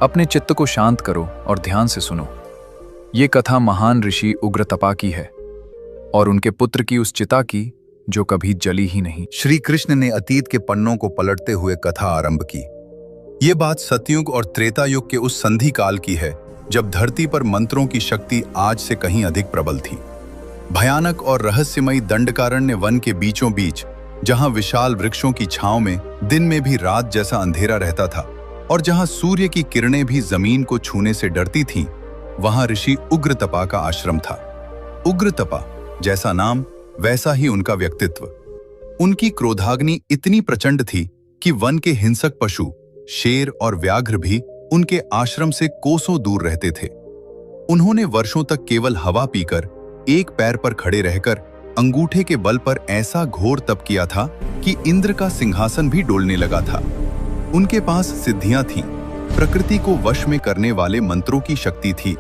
अपने चित्त को शांत करो और ध्यान से सुनो। ये कथा महान ऋषि उग्रतपा की है और उनके पुत्र की उस चिता की जो कभी जली ही नहीं। श्री कृष्ण ने अतीत के पन्नों को पलटते हुए कथा आरंभ की। ये बात सतयुग और त्रेता युग के उस संधि काल की है जब धरती पर मंत्रों की शक्ति आज से कहीं अधिक प्रबल थी। भयानक और रहस्यमयी दंडकारण्य वन के बीचों बीच, जहां विशाल वृक्षों की छांव में दिन में भी रात जैसा अंधेरा रहता था और जहां सूर्य की किरणें भी जमीन को छूने से डरती थीं, वहां ऋषि उग्रतपा का आश्रम था। उग्रतपा, जैसा नाम वैसा ही उनका व्यक्तित्व। उनकी क्रोधाग्नि इतनी प्रचंड थी कि वन के हिंसक पशु, शेर और व्याघ्र भी उनके आश्रम से कोसों दूर रहते थे। उन्होंने वर्षों तक केवल हवा पीकर, एक पैर पर खड़े रहकर, अंगूठे के बल पर ऐसा घोर तप किया था कि इंद्र का सिंहासन भी डोलने लगा था। उनके पास सिद्धियां थीं, प्रकृति को वश में करने वाले मंत्रों की शक्ति थी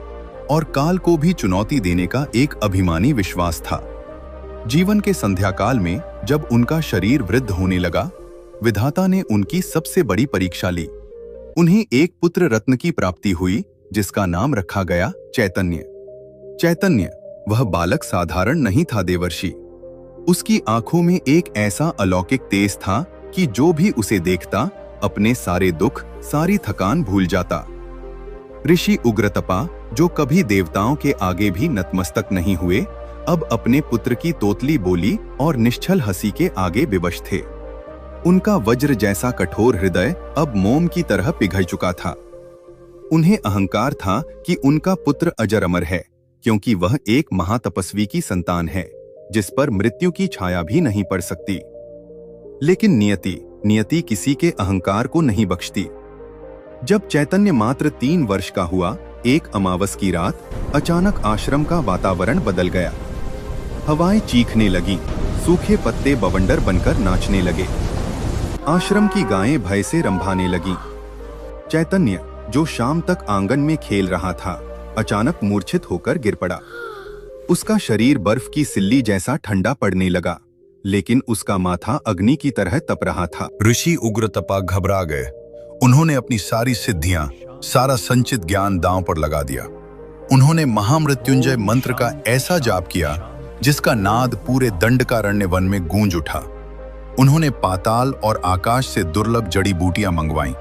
और काल को भी चुनौती देने का एक अभिमानी विश्वास था। जीवन के संध्याकाल में जब उनका शरीर वृद्ध होने लगा, विधाता ने उनकी सबसे बड़ी परीक्षा ली। उन्हें एक पुत्र रत्न की प्राप्ति हुई जिसका नाम रखा गया चैतन्य। चैतन्य, वह बालक साधारण नहीं था देवर्षि। उसकी आंखों में एक ऐसा अलौकिक तेज था कि जो भी उसे देखता अपने सारे दुख, सारी थकान भूल जाता। ऋषि उग्रतपा, जो कभी देवताओं के आगे भी नतमस्तक नहीं हुए, अब अपने पुत्र की तोतली बोली और निश्चल हंसी के आगे विवश थे। उनका वज्र जैसा कठोर हृदय अब मोम की तरह पिघल चुका था। उन्हें अहंकार था कि उनका पुत्र अजर अमर है, क्योंकि वह एक महातपस्वी की संतान है जिस पर मृत्यु की छाया भी नहीं पड़ सकती। लेकिन नियति किसी के अहंकार को नहीं बख्शती। जब चैतन्य मात्र 3 वर्ष का हुआ, एक अमावस की रात अचानक आश्रम का वातावरण बदल गया। हवाएं चीखने लगीं, सूखे पत्ते बवंडर बनकर नाचने लगे, आश्रम की गायें भय से रंभाने लगीं। चैतन्य, जो शाम तक आंगन में खेल रहा था, अचानक मूर्छित होकर गिर पड़ा। उसका शरीर बर्फ की सिल्ली जैसा ठंडा पड़ने लगा, लेकिन उसका माथा अग्नि की तरह तप रहा था। ऋषि उग्रतपा घबरा गए। उन्होंने अपनी सारी सिद्धियां, सारा संचित ज्ञान दांव पर लगा दिया। उन्होंने महामृत्युंजय मंत्र का ऐसा जाप किया जिसका नाद पूरे दंडकारण्य वन में गूंज उठा। उन्होंने पाताल और आकाश से दुर्लभ जड़ी बूटियां मंगवाईं,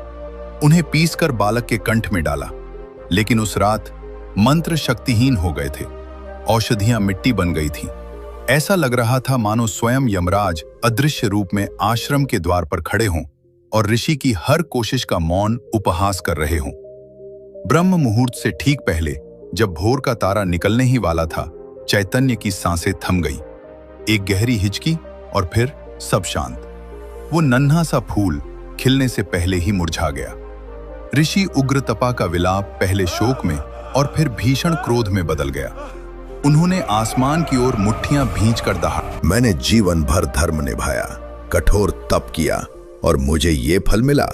उन्हें पीसकर बालक के कंठ में डाला। लेकिन उस रात मंत्र शक्तिहीन हो गए थे, औषधियां मिट्टी बन गई थीं। ऐसा लग रहा था मानो स्वयं यमराज अदृश्य रूप में आश्रम के द्वार पर खड़े हों और ऋषि की हर कोशिश का मौन उपहास कर रहे हों। ब्रह्म मुहूर्त से ठीक पहले, जब भोर का तारा निकलने ही वाला था, चैतन्य की सांसें थम गई। एक गहरी हिचकी और फिर सब शांत। वो नन्हा सा फूल खिलने से पहले ही मुरझा गया। ऋषि उग्रतपा का विलाप पहले शोक में और फिर भीषण क्रोध में बदल गया। उन्होंने आसमान की ओर मुट्ठियां भींचकर दहाड़ा। मैंने जीवन भर धर्म निभाया, कठोर तप किया और मुझे ये फल मिला।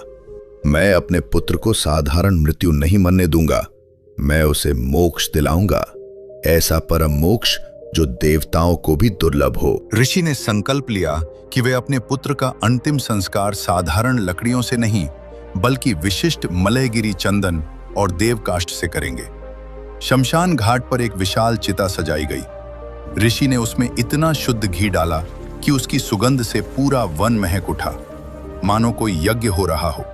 मैं अपने पुत्र को साधारण मृत्यु नहीं मरने दूंगा। मैं उसे मोक्ष दिलाऊंगा, ऐसा परम मोक्ष जो देवताओं को भी दुर्लभ हो। ऋषि ने संकल्प लिया कि वे अपने पुत्र का अंतिम संस्कार साधारण लकड़ियों से नहीं, बल्कि विशिष्ट मलयगिरी चंदन और देवकाष्ठ से करेंगे। शमशान घाट पर एक विशाल चिता सजाई गई। ऋषि ने उसमें इतना शुद्ध घी डाला कि उसकी सुगंध से पूरा वन महक उठा, मानो कोई यज्ञ हो रहा हो।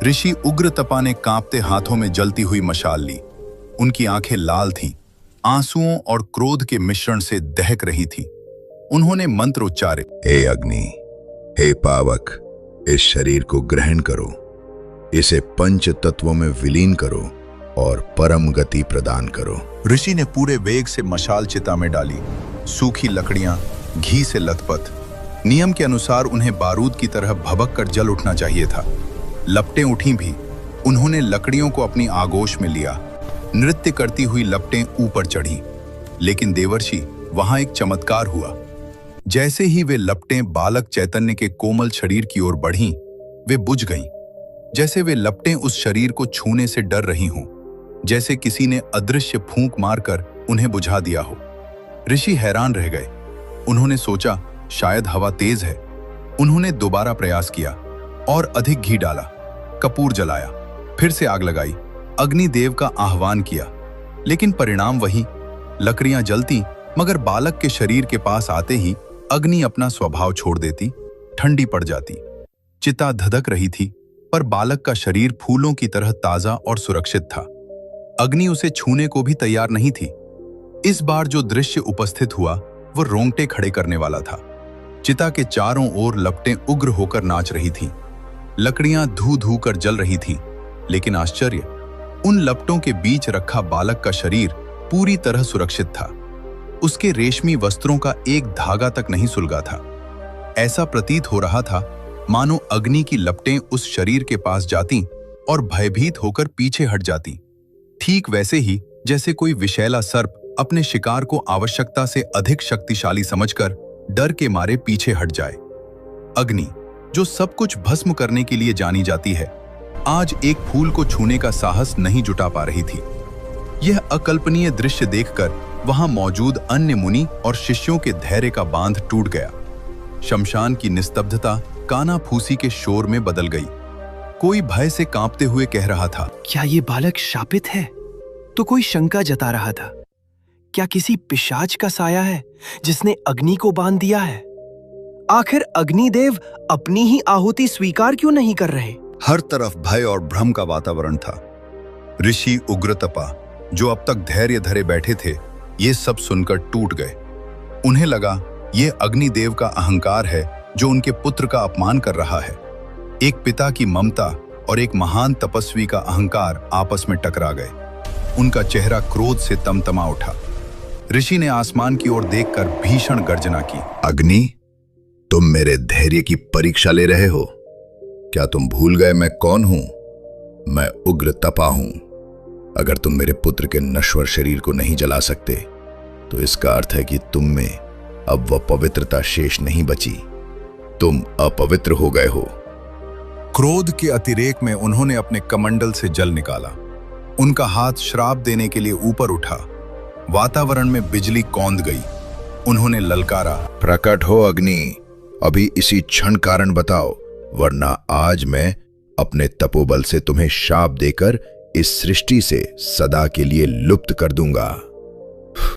ऋषि उग्रतपा ने कांपते हाथों में जलती हुई मशाल ली। उनकी आंखें लाल थीं, आंसुओं और क्रोध के मिश्रण से दहक रही थीं। उन्होंने मंत्र उच्चारे। हे अग्नि, हे पावक, इस शरीर को ग्रहण करो, इसे पंच तत्वों में विलीन करो और परम गति प्रदान करो। ऋषि ने पूरे वेग से मशाल चिता में डाली। सूखी लकड़ियां घी से लथपथ। नियम के अनुसार उन्हें बारूद की तरह भभक कर जल उठना चाहिए था। लपटें उठी भी। उन्होंने लकड़ियों को अपनी आगोश में लिया। नृत्य करती हुई लपटें ऊपर चढ़ी। लेकिन देवर्षि, वहां एक चमत्कार हुआ। जैसे ही वे लपटें बालक चैतन्य के कोमल शरीर की ओर बढ़ीं, वे बुझ गईं। जैसे वे लपटें उस शरीर को छूने से डर रही हों, जैसे किसी ने अदृश्य फूंक मारकर उन्हें बुझा दिया हो। ऋषि हैरान रह गए। उन्होंने सोचा, शायद हवा तेज है। उन्होंने दोबारा प्रयास किया और अधिक घी डाला, कपूर जलाया, फिर से आग लगाई। अग्निदेव का आह्वान किया, लेकिन परिणाम वही, लकड़ियां जलती, मगर बालक के शरीर के पास आते ही अग्नि अपना स्वभाव छोड़ देती, ठंडी पड़ जाती। चिता धधक रही थी, पर बालक का शरीर फूलों की तरह ताजा और सुरक्षित था। अग्नि उसे छूने को भी तैयार नहीं थी। इस बार जो दृश्य उपस्थित हुआ वो रोंगटे खड़े करने वाला था। चिता के चारों ओर लपटें उग्र होकर नाच रही थीं। लकड़ियां धू धू कर जल रही थीं, लेकिन आश्चर्य, उन लपटों के बीच रखा बालक का शरीर पूरी तरह सुरक्षित था। उसके रेशमी वस्त्रों का एक धागा तक नहीं सुलगा था। ऐसा प्रतीत हो रहा था मानो अग्नि की लपटें उस शरीर के पास जातीं और भयभीत होकर पीछे हट जातीं, ठीक वैसे ही जैसे कोई विषैला सर्प अपने शिकार को आवश्यकता से अधिक शक्तिशाली समझकर डर के मारे पीछे हट जाए। अग्नि, जो सब कुछ भस्म करने के लिए जानी जाती है, आज एक फूल को छूने का साहस नहीं जुटा पा रही थी। यह अकल्पनीय दृश्य देखकर वहां मौजूद अन्य मुनि और शिष्यों के धैर्य का बांध टूट गया। शमशान की निस्तब्धता कानाफूसी के शोर में बदल गई। कोई भय से कांपते हुए कह रहा था, क्या ये बालक शापित है? तो कोई शंका जता रहा था, क्या किसी पिशाच का साया है जिसने अग्नि को बांध दिया है? आखिर अग्निदेव अपनी ही आहुति स्वीकार क्यों नहीं कर रहे? हर तरफ भय और भ्रम का वातावरण था। ऋषि उग्रतपा, जो अब तक धैर्य धरे बैठे थे, ये सब सुनकर टूट गए। उन्हें लगा ये अग्निदेव का अहंकार है जो उनके पुत्र का अपमान कर रहा है। एक पिता की ममता और एक महान तपस्वी का अहंकार आपस में टकरा गए। उनका चेहरा क्रोध से तमतमा उठा। ऋषि ने आसमान की ओर देखकर भीषण गर्जना की। अग्नि, तुम मेरे धैर्य की परीक्षा ले रहे हो? क्या तुम भूल गए मैं कौन हूं? मैं उग्र तपा हूं। अगर तुम मेरे पुत्र के नश्वर शरीर को नहीं जला सकते, तो इसका अर्थ है कि तुम में अब वह पवित्रता शेष नहीं बची। तुम अपवित्र हो गए हो। क्रोध के अतिरेक में उन्होंने अपने कमंडल से जल निकाला। उनका हाथ श्राप देने के लिए ऊपर उठा। वातावरण में बिजली कौंध गई। उन्होंने ललकारा, प्रकट हो अग्नि, अभी इसी क्षण कारण बताओ, वरना आज मैं अपने तपोबल से तुम्हें शाप देकर इस सृष्टि से सदा के लिए लुप्त कर दूंगा।